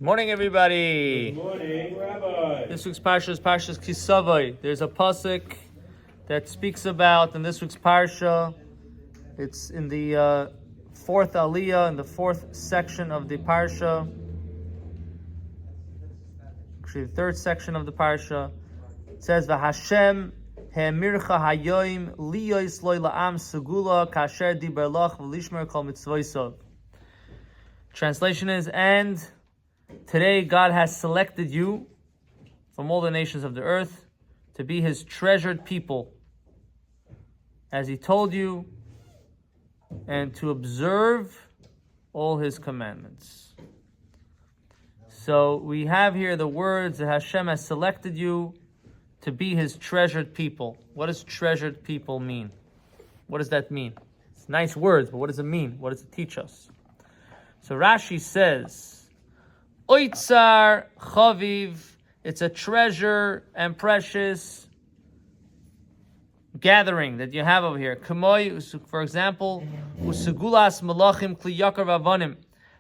Morning, everybody. Good morning, Rabbi. This week's parsha is Parshas Ki Tavo. There's a pasuk that speaks about in this week's parsha. It's in the fourth aliyah, in the fourth section of the parsha. Actually, the third section of the parsha. It says, "V'Hashem he'emircha hayoim liyois loy la'am segula kasher diber lach v'lishmer kol mitzvosov." Translation is, and today God has selected you from all the nations of the earth to be His treasured people, as He told you, and to observe all His commandments. So we have here the words that Hashem has selected you to be His treasured people. What does treasured people mean? What does that mean? It's nice words, but what does it mean? What does it teach us? So Rashi says, Oitzar Chaviv, it's a treasure and precious gathering that you have over here. Kamoi, for example, Usugulas Malachim Kli Yakar Vavanim,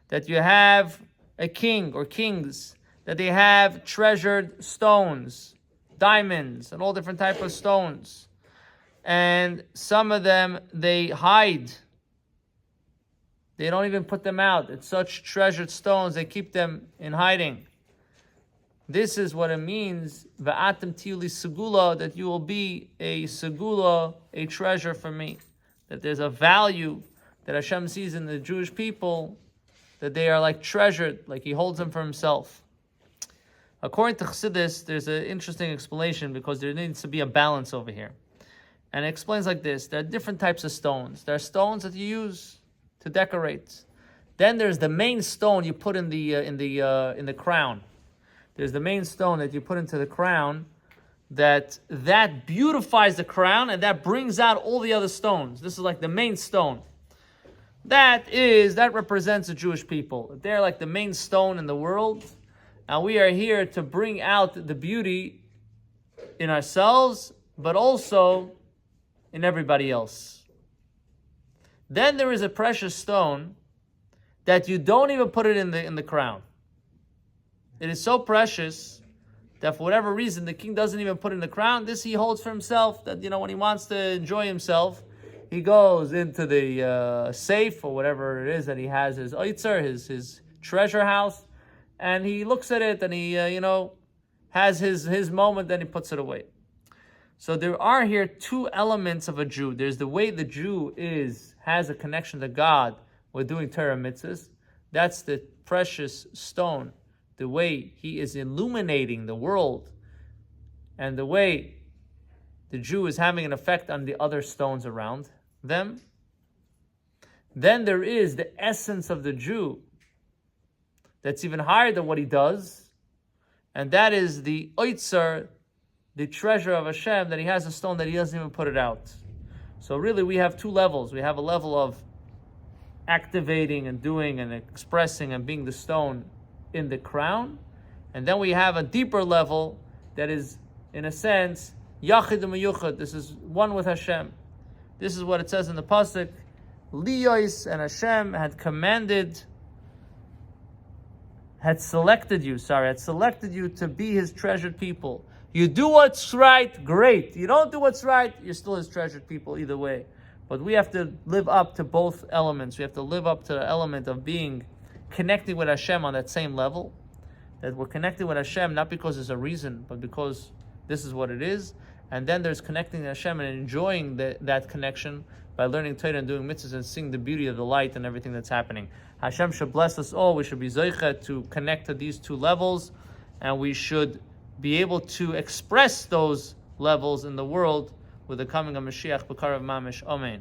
that you have a king or kings, that they have treasured stones, diamonds, and all different types of stones. And some of them they hide. They don't even put them out. It's such treasured stones, they keep them in hiding. This is what it means, Va'atem tili segula, that you will be a segula, a treasure for me. That there's a value that Hashem sees in the Jewish people, that they are like treasured, like He holds them for Himself. According to Chassidus, there's an interesting explanation because there needs to be a balance over here. And it explains like this: there are different types of stones. There are stones that you use to decorate. Then there's the main stone you put in the crown. There's the main stone that you put into the crown that beautifies the crown and that brings out all the other stones. This is like the main stone. That represents the Jewish people. They're like the main stone in the world, and we are here to bring out the beauty in ourselves, but also in everybody else. Then there is a precious stone that you don't even put it in the crown. It is so precious that for whatever reason the king doesn't even put it in the crown. This he holds for himself, that when he wants to enjoy himself, he goes into the safe or whatever it is that he has, his oitzer, his treasure house, and he looks at it and he has his moment, then he puts it away. So there are here two elements of a Jew. There's the way the Jew has a connection to God with doing Torah mitzvahs. That's the precious stone. The way he is illuminating the world, and the way the Jew is having an effect on the other stones around them. Then there is the essence of the Jew that's even higher than what he does, and that is the oitzer, the treasure of Hashem, that he has a stone that he doesn't even put it out. So really we have two levels. We have a level of activating and doing and expressing and being the stone in the crown, and then we have a deeper level that is, in a sense, Yachid u'Meyuchad. This is one with Hashem. This is what it says in the pasuk, Liyos, and Hashem had selected you to be His treasured people. You do what's right, great. You don't do what's right, you're still His treasured people either way. But we have to live up to both elements. We have to live up to the element of being connecting with Hashem on that same level. That we're connected with Hashem not because there's a reason, but because this is what it is. And then there's connecting to Hashem and enjoying that connection by learning Torah and doing mitzvahs and seeing the beauty of the light and everything that's happening. Hashem should bless us all. We should be zoichet to connect to these two levels, and we should be able to express those levels in the world with the coming of Mashiach B'Karav Mamish. Amen.